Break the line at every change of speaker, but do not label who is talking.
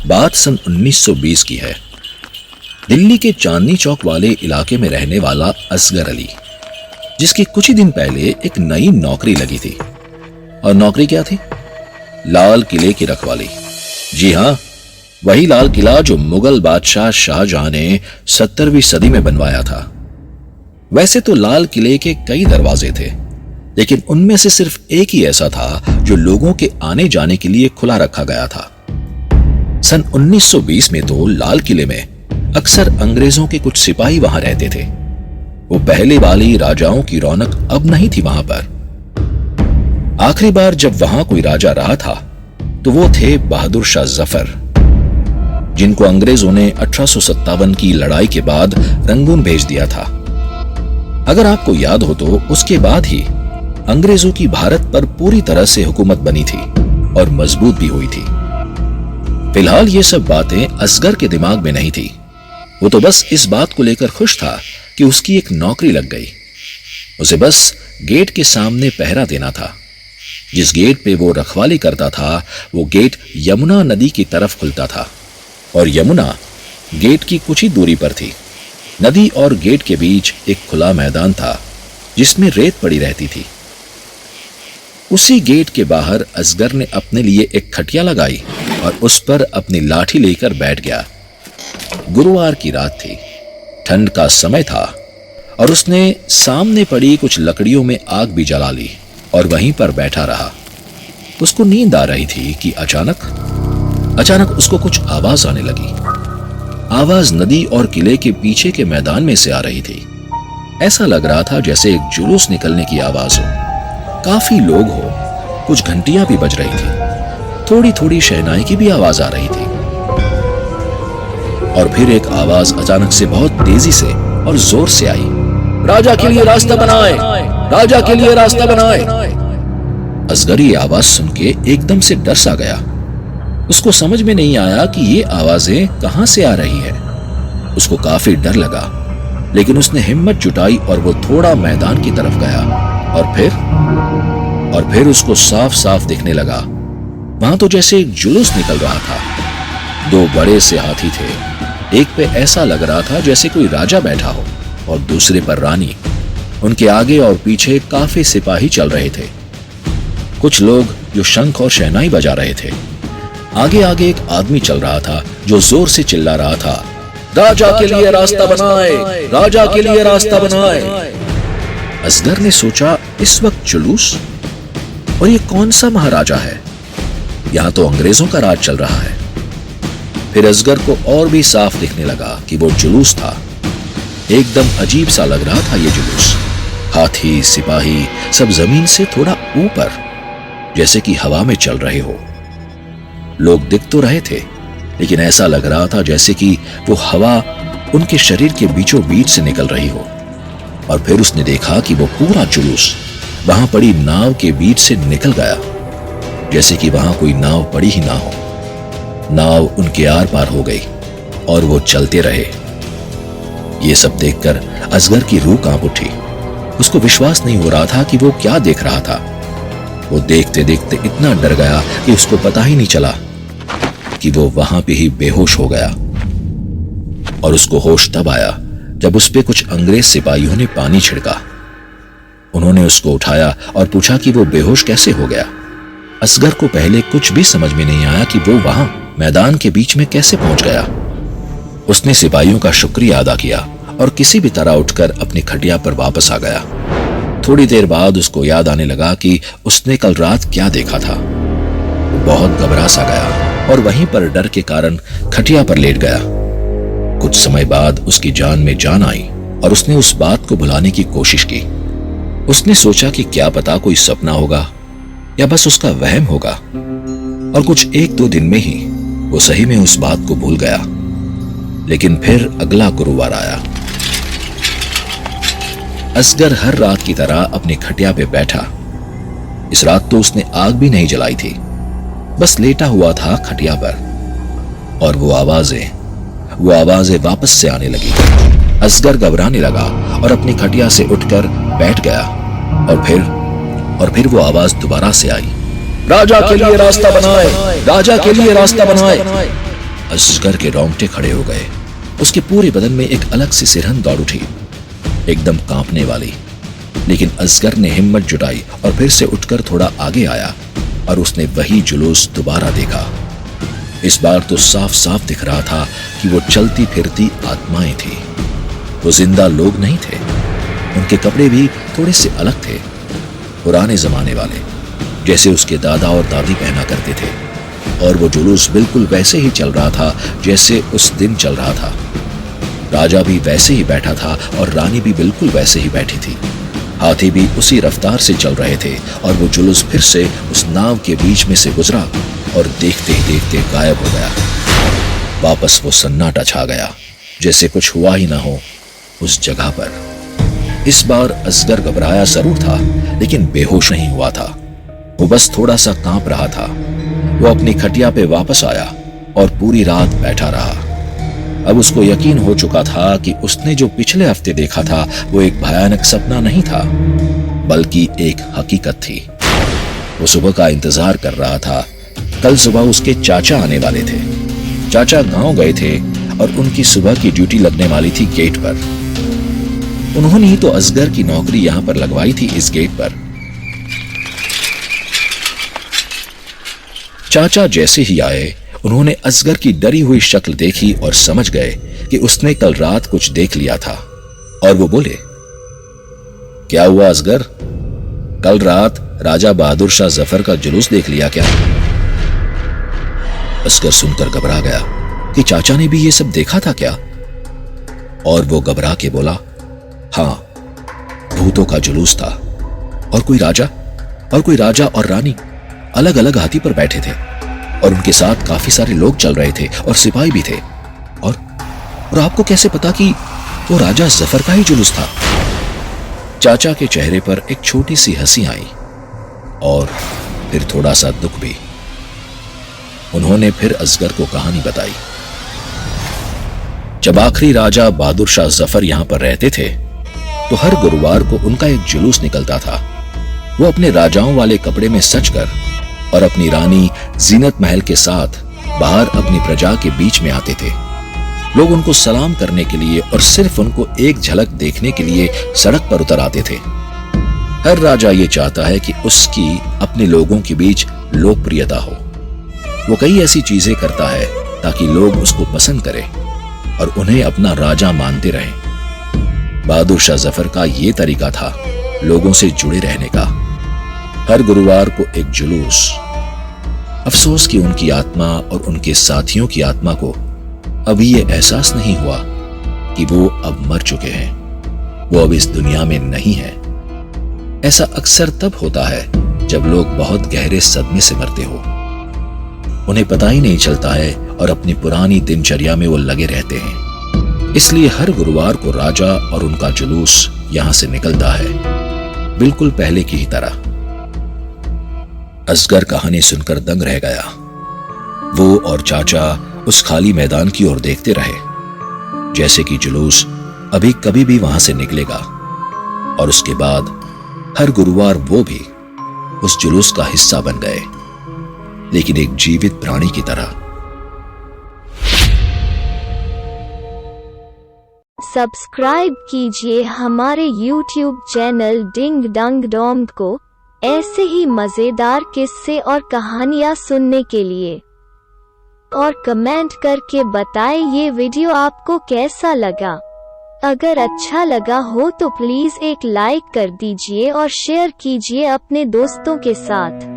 बात सन 1920 की है। दिल्ली के चांदनी चौक वाले इलाके में रहने वाला असगर अली, जिसकी कुछ ही दिन पहले एक नई नौकरी लगी थी। और नौकरी क्या थी? लाल किले की रखवाली। जी हां, वही लाल किला जो मुगल बादशाह शाहजहां ने 17वीं सदी में बनवाया था। वैसे तो लाल किले के कई दरवाजे थे, लेकिन उनमें से सिर्फ एक ही ऐसा था जो लोगों के आने जाने के लिए खुला रखा गया था। सन 1920 में तो लाल किले में अक्सर अंग्रेजों के कुछ सिपाही वहां रहते थे। वो पहले वाली राजाओं की रौनक अब नहीं थी वहां पर। आखिरी बार जब वहां कोई राजा रहा था तो वो थे बहादुर शाह जफर, जिनको अंग्रेजों ने 1857 की लड़ाई के बाद रंगून भेज दिया था। अगर आपको याद हो तो उसके बाद ही अंग्रेजों की भारत पर पूरी तरह से हुकूमत बनी थी और मजबूत भी हुई थी। फिलहाल ये सब बातें असगर के दिमाग में नहीं थी। वो तो बस इस बात को लेकर खुश था कि उसकी एक नौकरी लग गई। उसे बस गेट के सामने पहरा देना था। जिस गेट पे वो रखवाली करता था वो गेट यमुना नदी की तरफ खुलता था और यमुना गेट की कुछ ही दूरी पर थी। नदी और गेट के बीच एक खुला मैदान था जिसमें रेत पड़ी रहती थी। उसी गेट के बाहर असगर ने अपने लिए एक खटिया लगाई और उस पर अपनी लाठी लेकर बैठ गया। गुरुवार की रात थी, ठंड का समय था और उसने सामने पड़ी कुछ लकड़ियों में आग भी जला ली और वहीं पर बैठा रहा। उसको नींद आ रही थी कि अचानक उसको कुछ आवाज आने लगी। आवाज नदी और किले के पीछे के मैदान में से आ रही थी। ऐसा लग रहा था जैसे एक जुलूस निकलने की आवाज हो। काफी लोग हो, कुछ घंटियां भी बज रही थी, थोड़ी थोड़ी शहनाई की भी आवाज आ रही थी। और फिर एक आवाज अचानक से बहुत तेजी से और जोर से आई, राजा के लिए रास्ता बनाए, राजा के लिए रास्ता बनाए। असगर ये आवाज सुन के एकदम से डर सा गया। उसको समझ में नहीं आया कि ये आवाजें कहां से आ रही है। उसको काफी डर लगा, लेकिन उसने हिम्मत जुटाई और वो थोड़ा मैदान की तरफ गया और फिर उसको साफ साफ दिखने लगा। वहां तो जैसे एक जुलूस निकल रहा था। दो बड़े से हाथी थे। एक पे ऐसा लग रहा था जैसे कोई राजा बैठा हो और दूसरे पर रानी। उनके आगे और पीछे काफी सिपाही चल रहे थे। कुछ लोग जो शंख और शहनाई बजा रहे थे। आगे आगे एक आदमी चल रहा था जो जोर से चिल्ला रहा था, राजा के लिए रास्ता बनाए, राजा के लिए रास्ता बनाए। असगर ने सोचा, इस वक्त जुलूस? और ये कौन सा महाराजा है? यहां तो अंग्रेजों का राज चल रहा है। फिर असगर को और भी साफ दिखने लगा कि वो जुलूस था। एकदम अजीब सा लग रहा था ये जुलूस। हाथी, सिपाही सब जमीन से थोड़ा ऊपर, जैसे कि हवा में चल रहे हो। लोग दिख तो रहे थे, लेकिन ऐसा लग रहा था जैसे कि वो हवा उनके शरीर के बीचों बीच से निकल रही हो। और फिर उसने देखा कि वो पूरा जुलूस वहां पड़ी नाव के बीच से निकल गया, जैसे कि वहां कोई नाव पड़ी ही ना हो। नाव उनके आर पार हो गई और वो चलते रहे। ये सब देखकर असगर की रूह कांप उठी। उसको विश्वास नहीं हो रहा था कि वो क्या देख रहा था। वो देखते देखते इतना डर गया कि उसको पता ही नहीं चला कि वो वहां पे ही बेहोश हो गया। और उसको होश तब आया जब उस पे कुछ अंग्रेज सिपाहियों ने पानी छिड़का। उन्होंने उसको उठाया और पूछा कि वो बेहोश कैसे हो गया। असगर को पहले कुछ भी समझ में नहीं आया कि वो वहां मैदान के बीच में कैसे पहुंच गया। उसने सिपाहियों का शुक्रिया अदा किया और किसी भी तरह उठकर अपनी खटिया पर वापस आ गया। थोड़ी देर बाद उसको याद आने लगा कि उसने कल रात क्या देखा था। वो बहुत घबरा सा गया और वहीं पर डर के कारण खटिया पर लेट गया। कुछ समय बाद उसकी जान में जान आई और उसने उस बात को भुलाने की कोशिश की। उसने सोचा कि क्या पता कोई सपना होगा या बस उसका वहम होगा। और कुछ 1-2 दिन में ही वो सही में उस बात को भूल गया। लेकिन फिर अगला गुरुवार आया। असगर हर रात की तरह अपनी खटिया पे बैठा। इस रात तो उसने आग भी नहीं जलाई थी, बस लेटा हुआ था खटिया पर। और वो आवाजें वापस से आने लगी। असगर घबराने लगा और अपनी खटिया से उठकर बैठ गया। और फिर वो आवाज दोबारा से आई, राजा के लिए रास्ता बनाए, राजा के लिए रास्ता बनाए। असगर के रोंगटे खड़े हो गए। उसके पूरे बदन में एक अलग सी सिरहन दौड़ उठी, एकदम कांपने वाली। लेकिन असगर ने हिम्मत जुटाई और फिर से उठकर थोड़ा आगे आया और उसने वही जुलूस दोबारा देखा। इस बार तो साफ साफ दिख रहा था कि वो चलती फिरती आत्माएं थी, वो जिंदा लोग नहीं थे। उनके कपड़े भी थोड़े से अलग थे, पुराने जमाने वाले, जैसे उसके दादा और दादी पहना करते थे। और वो जुलूस बिल्कुल वैसे ही चल रहा था जैसे उस दिन चल रहा था। राजा भी वैसे ही बैठा था और रानी भी बिल्कुल वैसे ही बैठी थी। हाथी भी उसी रफ्तार से चल रहे थे और वो जुलूस फिर से उस नाव के बीच में से गुजरा और देखते ही देखते गायब हो गया। वापस वो सन्नाटा छा गया, जैसे कुछ हुआ ही ना हो उस जगह पर। इस बार असगर घबराया जरूर था, लेकिन बेहोश नहीं हुआ था। वो बस थोड़ा सा कांप रहा था। वो अपनी खटिया पे वापस आया और पूरी रात बैठा रहा। अब उसको यकीन हो चुका था कि उसने जो पिछले हफ्ते देखा था वो एक भयानक सपना नहीं था, बल्कि एक हकीकत थी। वो सुबह का इंतजार कर रहा था। कल सुबह उसके चाचा आने वाले थे। चाचा गांव गए थे और उनकी सुबह की ड्यूटी लगने वाली थी गेट पर। उन्होंने ही तो असगर की नौकरी यहां पर लगवाई थी, इस गेट पर। चाचा जैसे ही आए, उन्होंने असगर की डरी हुई शक्ल देखी और समझ गए कि उसने कल रात कुछ देख लिया था। और वो बोले, क्या हुआ असगर? कल रात राजा बहादुर शाह जफर का जुलूस देख लिया क्या? असगर सुनकर घबरा गया कि चाचा ने भी ये सब देखा था क्या? और वो घबरा के बोला, हां, भूतों का जुलूस था और कोई राजा और रानी अलग अलग हाथी पर बैठे थे और उनके साथ काफी सारे लोग चल रहे थे और सिपाही भी थे। और आपको कैसे पता कि वो राजा जफर का ही जुलूस था? चाचा के चेहरे पर एक छोटी सी हंसी आई और फिर थोड़ा सा दुख भी। उन्होंने फिर असगर को कहानी बताई। जब आखिरी राजा बहादुर शाह जफर यहां पर रहते थे तो हर गुरुवार को उनका एक जुलूस निकलता था। वो अपने राजाओं वाले कपड़े में सजकर और अपनी रानी जीनत महल के साथ बाहर अपनी प्रजा के बीच में आते थे। लोग उनको सलाम करने के लिए और सिर्फ उनको एक झलक देखने के लिए सड़क पर उतर आते थे। हर राजा ये चाहता है कि उसकी अपने लोगों के बीच लोकप्रियता हो। वो कई ऐसी चीजें करता है ताकि लोग उसको पसंद करें और उन्हें अपना राजा मानते रहें। बहादुर शाह जफर का ये तरीका था लोगों से जुड़े रहने का। हर गुरुवार को एक जुलूस। अफसोस कि उनकी आत्मा और उनके साथियों की आत्मा को अभी ये एहसास नहीं हुआ कि वो अब मर चुके हैं, वो अब इस दुनिया में नहीं है। ऐसा अक्सर तब होता है जब लोग बहुत गहरे सदमे से मरते हो। उन्हें पता ही नहीं चलता है और अपनी पुरानी दिनचर्या में वो लगे रहते हैं। इसलिए हर गुरुवार को राजा और उनका जुलूस यहां से निकलता है, बिल्कुल पहले की ही तरह। असगर कहानी सुनकर दंग रह गया। वो और चाचा उस खाली मैदान की ओर देखते रहे, जैसे कि जुलूस अभी कभी भी वहां से निकलेगा। और उसके बाद हर गुरुवार वो भी उस जुलूस का हिस्सा बन गए, लेकिन एक जीवित प्राणी की तरह।
सब्सक्राइब कीजिए हमारे YouTube चैनल डिंग डंग डोंग को ऐसे ही मजेदार किस्से और कहानियां सुनने के लिए, और कमेंट करके बताएं ये वीडियो आपको कैसा लगा। अगर अच्छा लगा हो तो प्लीज एक लाइक कर दीजिए और शेयर कीजिए अपने दोस्तों के साथ।